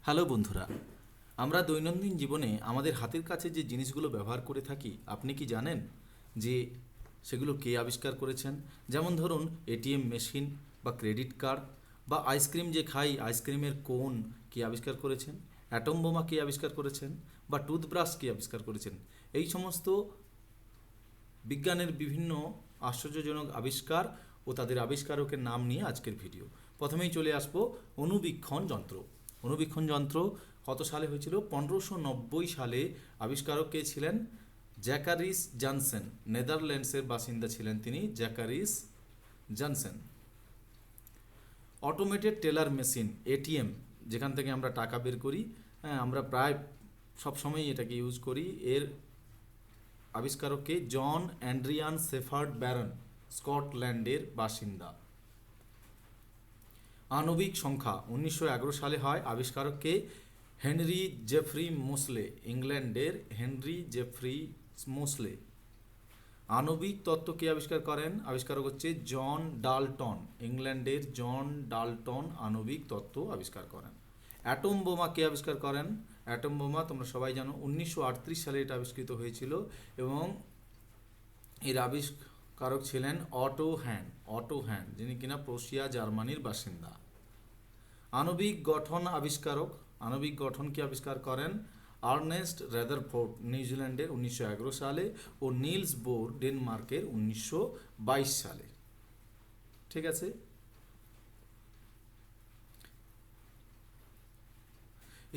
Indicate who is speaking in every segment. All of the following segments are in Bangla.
Speaker 1: হ্যালো বন্ধুরা, আমরা দৈনন্দিন জীবনে আমাদের হাতের কাছে যে জিনিসগুলো ব্যবহার করে থাকি, আপনি কি জানেন যে সেগুলো কে আবিষ্কার করেছেন? যেমন ধরুন এটিএম মেশিন বা ক্রেডিট কার্ড বা আইসক্রিম যে খাই, আইসক্রিমের কোন কে আবিষ্কার করেছেন? অ্যাটম বোমা কে আবিষ্কার করেছেন? বা টুথব্রাশ কে আবিষ্কার করেছেন? এই সমস্ত বিজ্ঞানের বিভিন্ন আশ্চর্যজনক আবিষ্কার ও তাদের আবিষ্কারকের নাম নিয়ে আজকের ভিডিও। প্রথমেই চলে আসবো অণুবীক্ষণ যন্ত্র। অণুবীক্ষণ যন্ত্র কত সালে হয়েছিল? 1590 সালে। আবিষ্কারক কে ছিলেন? Zacharias Janssen. নেদারল্যান্ডসের বাসিন্দা ছিলেন তিনি, Zacharias Janssen. Automated teller machine, ATM, যেখান থেকে আমরা টাকা বের করি, হ্যাঁ, আমরা প্রায় সবসময়ই এটাকে ইউজ করি। এর আবিষ্কারককে জন অ্যান্ড্রিয়ান শেফার্ড ব্যারন, স্কটল্যান্ডের বাসিন্দা। আণবিক সংখ্যা 1911 সালে হয়। আবিষ্কারককে হেনরি জেফ্রি মোসলে, ইংল্যান্ডের হেনরি জেফ্রি মোসলে। আণবিক তত্ত্ব কে আবিষ্কার করেন? আবিষ্কারক হচ্ছে জন ডাল্টন, ইংল্যান্ডের জন ডাল্টন আণবিক তত্ত্ব আবিষ্কার করেন। অ্যাটম বোমা কে আবিষ্কার করেন? অ্যাটম বোমা তোমরা সবাই জানো 1938 সালে এটা আবিষ্কৃত হয়েছিল এবং এর আবিষ্কারক ছিলেন অটো হ্যান, যিনি কিনা প্রুশিয়া জার্মানির বাসিন্দা। আণবিক গঠন আবিষ্কারক, আণবিক গঠনকে আবিষ্কার করেন আর্নেস্ট রেদারফোর্ড, নিউজিল্যান্ডের 1911 সালে, ও নিলস বোর, ডেনমার্কের 1922 সালে। ঠিক আছে।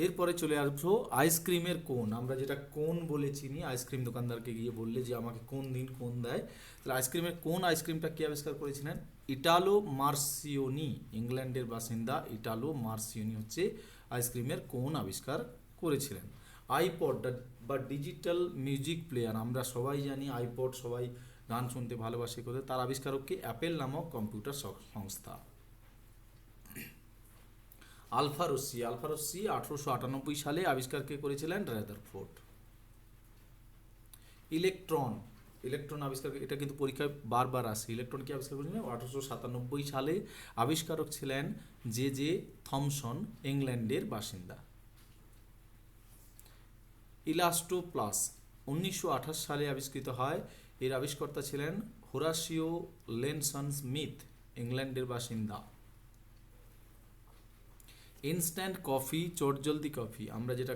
Speaker 1: এরপরে চলে আসবো আইসক্রিমের কোন। আমরা যেটা কোন বলে চিনি, আইসক্রিম দোকানদারকে গিয়ে বললে যে আমাকে কোন দিন কোন দেয়, তাহলে আইসক্রিমের কোন আইসক্রিমটা কে আবিষ্কার করেছিলেন? ইটালো মার্সিওনি, ইংল্যান্ডের বাসিন্দা ইটালো মার্সিওনি হচ্ছে আইসক্রিমের কোন আবিষ্কার করেছিলেন। আইপড বা ডিজিটাল মিউজিক প্লেয়ার, আমরা সবাই জানি আইপড, সবাই গান শুনতে ভালোবাসে করে, তার আবিষ্কারককে অ্যাপেল নামক কম্পিউটার সংস্থা। আলফা রশ্মি 1898 সালে আবিষ্কার কে করেছিলেন? রেদারফোর্ড। ইলেকট্রন, ইলেকট্রন আবিষ্কার, এটা কিন্তু পরীক্ষায় বারবার আসে। ইলেকট্রন কি আবিষ্কার করেছিলেন? 1897 সালে। আবিষ্কারক ছিলেন জে জে থমসন, ইংল্যান্ডের বাসিন্দা। ইলাস্টোপ্লাস 1928 সালে আবিষ্কৃত হয়। এর আবিষ্কর্তা ছিলেন হোরাসিও লেনসন স্মিথ, ইংল্যান্ডের বাসিন্দা। ইনস্ট্যান্ট কফি, চটজলদি কফি, আমরা যেটা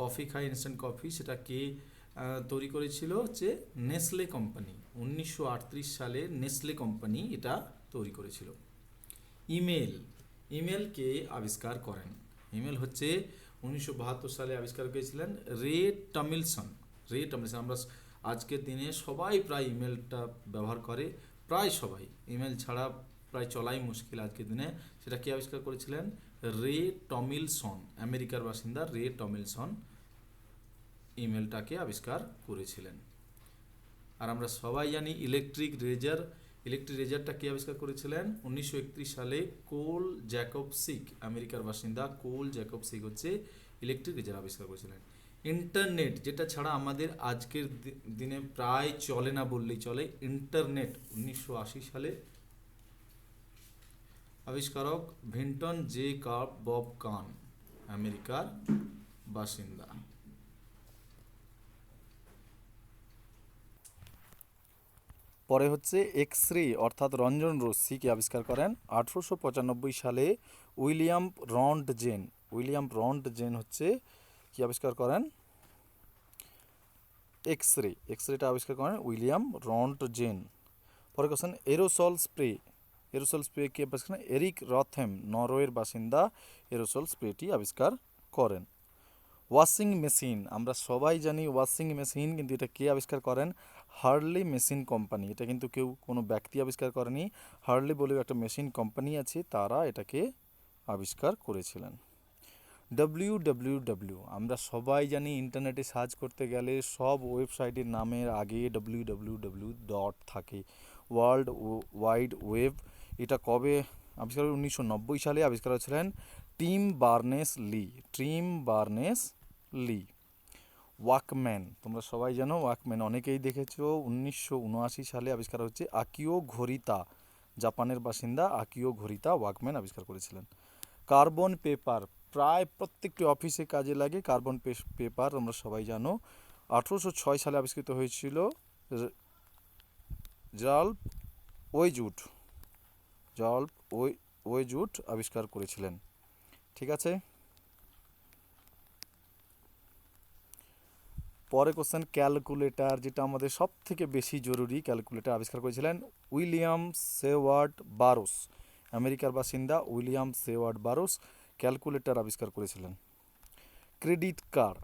Speaker 1: কফি খাই ইনস্ট্যান্ট কফি, সেটা কে তৈরি করেছিল? হচ্ছে নেসলে কোম্পানি। 1938 সালে নেসলে কোম্পানি এটা তৈরি করেছিল। ইমেল, ইমেল কে আবিষ্কার করেন? ইমেল হচ্ছে 1972 সালে আবিষ্কার করেছিলেন রে টমিলসন। রে টমিলসন, আমরা আজকের দিনে সবাই প্রায় ইমেলটা ব্যবহার করে, প্রায় সবাই। ইমেল ছাড়া প্রায় চলাই মুশকিল আজকের দিনে। সেটা কে আবিষ্কার করেছিলেন? রে টমিলসন, আমেরিকার বাসিন্দা রে টমিলসন ইমেলটাকে আবিষ্কার করেছিলেন। আর আমরা সবাই জানি ইলেকট্রিক রেজার, ইলেকট্রিক রেজারটা কে আবিষ্কার করেছিলেন? 1931 সালে কোল জ্যাকবসিক, আমেরিকার বাসিন্দা কোল জ্যাকবসিক হচ্ছে ইলেকট্রিক রেজার আবিষ্কার করেছিলেন। ইন্টারনেট, যেটা ছাড়া আমাদের আজকের দিনে প্রায় চলে না বললেই চলে, ইন্টারনেট 1980 সালে। আবিষ্কারক ভিন্টন জে কার্প বব কান, আমেরিকার বাসিন্দা। পরে হচ্ছে এক্স রে অর্থাৎ রঞ্জন রশ্মিকে আবিষ্কার করেন 1895 সালে উইলিয়াম রন্টজেন। উইলিয়াম রন্টজেন হচ্ছে কি আবিষ্কার করেন? এক্স রে, এক্স রেটা আবিষ্কার করেন উইলিয়াম রন্টজেন। পরে question aerosol spray, aerosol spray কে আবিষ্কার করেন? এরিক রথেম, নরওয়ের বাসিন্দা, এরোসল স্প্রেটি আবিষ্কার করেন। ওয়াশিং মেশিন, আমরা সবাই জানি ওয়াশিং মেশিন, কিন্তু এটা কে আবিষ্কার করেন? Harley machine company. এটা কিন্তু কেউ কোনো ব্যক্তি আবিষ্কার করেনি, হার্লি বলেও একটা মেশিন কোম্পানি আছে, তারা এটাকে আবিষ্কার করেছিলেন। ডব্লিউ, আমরা সবাই জানি ইন্টারনেটে সার্চ করতে গেলে সব ওয়েবসাইটের নামের আগে ডট থাকে, ওয়ার্ল্ড ওয়াইড ওয়েব। এটা কবে আবিষ্কার? 1990 সালে আবিষ্কার হয়েছিলেন টিম বার্নেস লি, টিম বার্নেস লি। ওয়াকম্যান, তোমরা সবাই জানো ওয়াকম্যান, অনেকেই দেখেছো। 1979 সালে আবিষ্কার হচ্ছে আকিও ঘোরিতা, জাপানের বাসিন্দা আকিও ঘোরিতা ওয়াকম্যান আবিষ্কার করেছিলেন। কার্বন পেপার, প্রায় প্রত্যেকটি অফিসে কাজে লাগে কার্বন পেপার, তোমরা সবাই জানো। 1806 সালে আবিষ্কৃত হয়েছিল। জার্লফ ওয়েজউড, জার্লফ ওয়েজউড আবিষ্কার করেছিলেন। ঠিক আছে, পরে কোশ্চেন ক্যালকুলেটর, যেটা আমাদের সব থেকে বেশি জরুরি। ক্যালকুলেটর আবিষ্কার করেছিলেন উইলিয়াম সেওয়ার্ড বারোস, আমেরিকার বাসিন্দা উইলিয়াম সেওয়ার্ড বারোস ক্যালকুলেটর আবিষ্কার করেছিলেন। ক্রেডিট কার্ড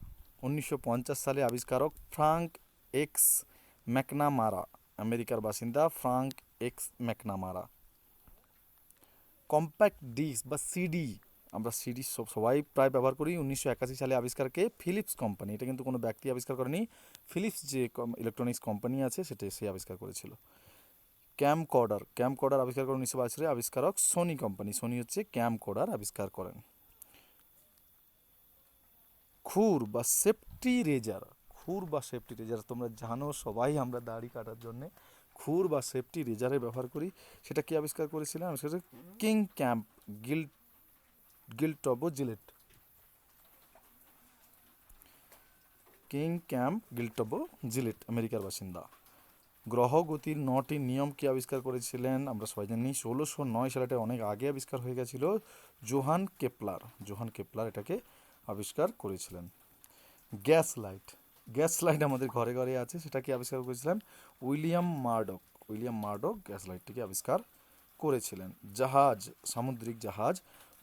Speaker 1: 1950 সালে আবিষ্কারক ফ্রাঙ্ক এক্স ম্যাকনামারা, আমেরিকার বাসিন্দা Frank X McNamara. Compact disc বা সিডি, আমরা সিডি সবাই প্রায় ব্যবহার করি। 1981 সালে আবিষ্কারকে ফিলিপস কোম্পানি, এটা কিন্তু কোনো ব্যক্তি আবিষ্কার করেনি, ফিলিপস যে ইলেকট্রনিক্স কোম্পানি আছে সেটা সে আবিষ্কার করেছিল। ক্যামকর্ডার আবিষ্কার করেন 1922 সালে, আবিষ্কারক সোনি কোম্পানি, সোনি হচ্ছে ক্যামকর্ডার আবিষ্কার করেন। খুর বা সেফটি রেজার, তোমরা জানো সবাই আমরা দাড়ি কাটার জন্য খুর বা সেফটি রেজারের ব্যবহার করি। সেটা কি আবিষ্কার করেছিলেন? সেটা কিং ক্যাম্প গিল্টবো জিলেট, কিং ক্যাম্প গিল্টবো জিলেট, আমেরিকার বাসিন্দা। গ্রহ গতির 9টি নিয়ম কি আবিষ্কার করেছিলেন? আমরা সবাই জানি 1609 সালে, এটা অনেক আগে আবিষ্কার হয়ে গেছিল। জোহান কেপলার এটাকে আবিষ্কার করেছিলেন। গ্যাস লাইট আমাদের ঘরে ঘরে আছে, সেটা কি আবিষ্কার করেছিলেন? উইলিয়াম মার্ডক গ্যাস লাইটটিকে আবিষ্কার করেছিলেন। সামুদ্রিক জাহাজ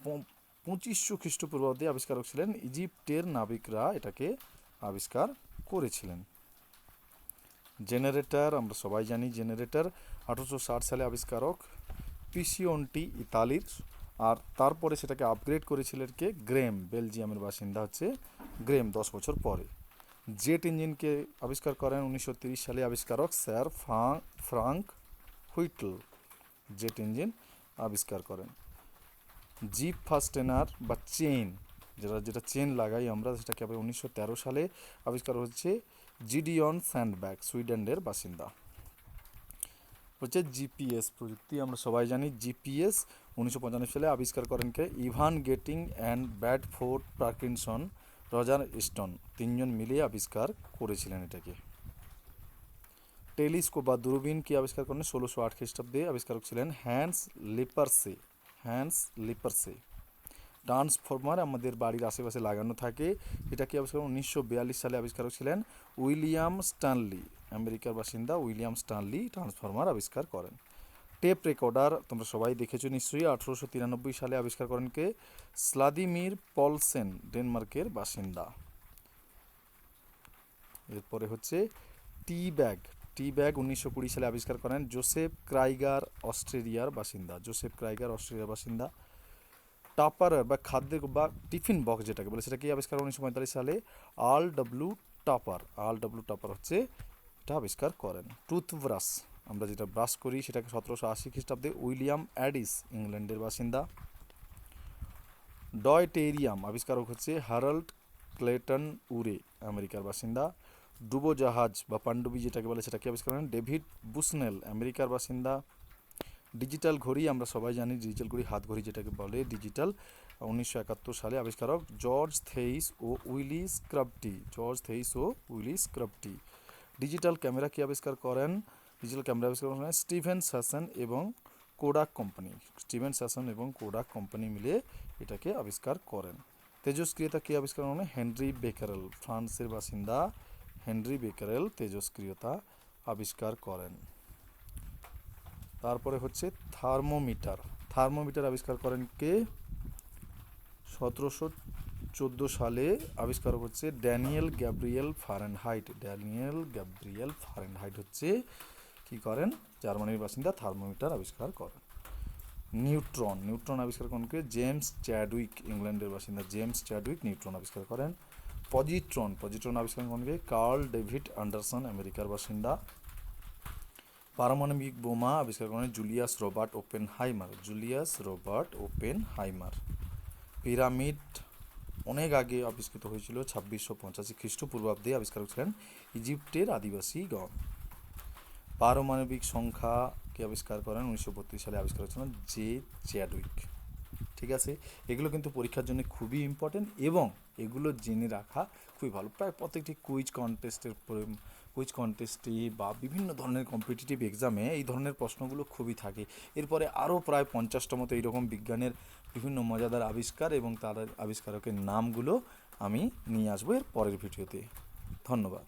Speaker 1: 2500 খ্রিস্টপূর্বাব্দে আবিষ্কারক ছিলেন ইজিপ্টের নাবিকরা এটাকে আবিষ্কার করেছিলেন। জেনারেটর, আমরা সবাই জানি জেনারেটর 1860 সালে আবিষ্কারক পিসিওনটি ইতালির, আর তারপরে সেটাকে আপগ্রেড করেছিলেন কে? গ্রেম, বেলজিয়ামের বাসিন্দা হচ্ছে গ্রেম 10 বছর পরে। জেট ইঞ্জিনকে আবিষ্কার করেন 1930 সালে আবিষ্কারক স্যার ফ্রাঙ্ক হুইটল, জেট ইঞ্জিন আবিষ্কার করেন। জিপ ফাস্টেনার বা চেইন, যেটা চেন লাগাই আমরা, সেটাকে আবার 1913 সালে আবিষ্কার হচ্ছে জিডিয়ন স্যান্ডব্যাগ, সুইডেনের বাসিন্দা। হচ্ছে জিপিএস প্রযুক্তি, আমরা সবাই জানি জিপিএস 1995 সালে আবিষ্কার করেন কে? Ivan Getting and Bradford Parkinson, Roger Stone, তিনজন মিলিয়ে আবিষ্কার করেছিলেন এটাকে। টেলিস্কোপ বা দূরবীন কি আবিষ্কার করেন? 1608 খ্রিস্টাব্দে আবিষ্কারক ছিলেন হ্যান্স লিপারসে। ট্রান্সফরমার আমাদের বাড়ির আশেপাশে লাগানো থাকে, এটা কি আবিষ্কার 1942 সালে আবিষ্কারক ছিলেন উইলিয়াম স্ট্যানলি, আমেরিকার বাসিন্দা উইলিয়াম স্ট্যানলি ট্রান্সফরমার আবিষ্কার করেন। টেপ রেকর্ডার তোমরা সবাই দেখেছো নিশ্চয়ই, 1893 সালে আবিষ্কার করেন কে? স্লাদিমির পলসেন, ডেনমার্কের বাসিন্দা। এরপরে হচ্ছে টি ব্যাগ 1920 সালে আবিষ্কার করেন জোসেফ ক্রাইগার, অস্ট্রেলিয়ার বাসিন্দা। টাপার বা খাদ্যের বা টিফিন বক্স যেটাকে বলে, সেটা কি আবিষ্কার 1945 সালে আল ডব্লিউ টাপার হচ্ছে এটা আবিষ্কার করেন। টুথব্রাশ, আমরা যেটা ব্রাশ করি, সেটাকে 1780 খ্রিস্টাব্দে উইলিয়াম অ্যাডিস, ইংল্যান্ডের বাসিন্দা। ডয়টেরিয়াম আবিষ্কারক হচ্ছে হ্যারল্ড ক্লেটন উরে, আমেরিকার বাসিন্দা। ডুবোজাহাজ বা পাণ্ডবী যেটাকে বলে, সেটাকে আবিষ্কার করেন ডেভিড বুসনেল, আমেরিকার বাসিন্দা। ডিজিটাল ঘড়ি, আমরা সবাই জানি ডিজিটাল ঘড়ি, হাত ঘড়ি যেটাকে বলে ডিজিটাল, 1971 সালে আবিষ্কারক জর্জ থেইস ও উইলিস ক্রাফটি। ডিজিটাল ক্যামেরা কি আবিষ্কার করেন? স্টিভেন স্যাসন এবং কোডাক কোম্পানি মিলে এটাকে আবিষ্কার করেন। তেজস্ক্রিয়তা কি আবিষ্কার করেন? হেনরি বেকারেল, ফ্রান্সের বাসিন্দা তেজস্ক্রিয়তা আবিষ্কার করেন। তারপরে হচ্ছে থার্মোমিটার আবিষ্কার করেন কে? 1714 সালে আবিষ্কারক হচ্ছে ড্যানিয়েল গ্যাব্রিয়েল ফারেনহাইট হচ্ছে কি করেন? জার্মানির বাসিন্দা, থার্মোমিটার আবিষ্কার করেন। নিউট্রন আবিষ্কার করেন কে? জেমস চ্যাডউইক, ইংল্যান্ডের বাসিন্দা নিউট্রন আবিষ্কার করেন। পজিট্রন আবিষ্কার করেন কে? কার্ল ডেভিড অ্যান্ডারসন, আমেরিকার বাসিন্দা। পারমাণবিক বোমা আবিষ্কার করেন জুলিয়াস রবার্ট ওপেনহাইমার। পিরামিড অনেক আগে আবিষ্কৃত হয়েছিল, 2685 খ্রিস্টপূর্বাব্দে আবিষ্কার ছিলেন ইজিপ্টের আদিবাসীগণ। পারমাণবিক সংখ্যা কে আবিষ্কার করেন? 1932 সালে আবিষ্কার হয়েছিলেন জে চ্যাডউইক। ঠিক আছে, এগুলো কিন্তু পরীক্ষার জন্য খুবই ইম্পর্টেন্ট এবং এগুলো জেনে রাখা খুবই ভালো। প্রায় প্রত্যেকটি কুইজ কন্টেস্টে বা বিভিন্ন ধরনের কম্পিটিটিভ এক্সামে এই ধরনের প্রশ্নগুলো খুবই থাকে। এরপরে আরও প্রায় 50টা মতো এইরকম বিজ্ঞানের বিভিন্ন মজাদার আবিষ্কার এবং তার আবিষ্কারকের নামগুলো আমি নিয়ে আসবো এর পরের ভিডিওতে। ধন্যবাদ।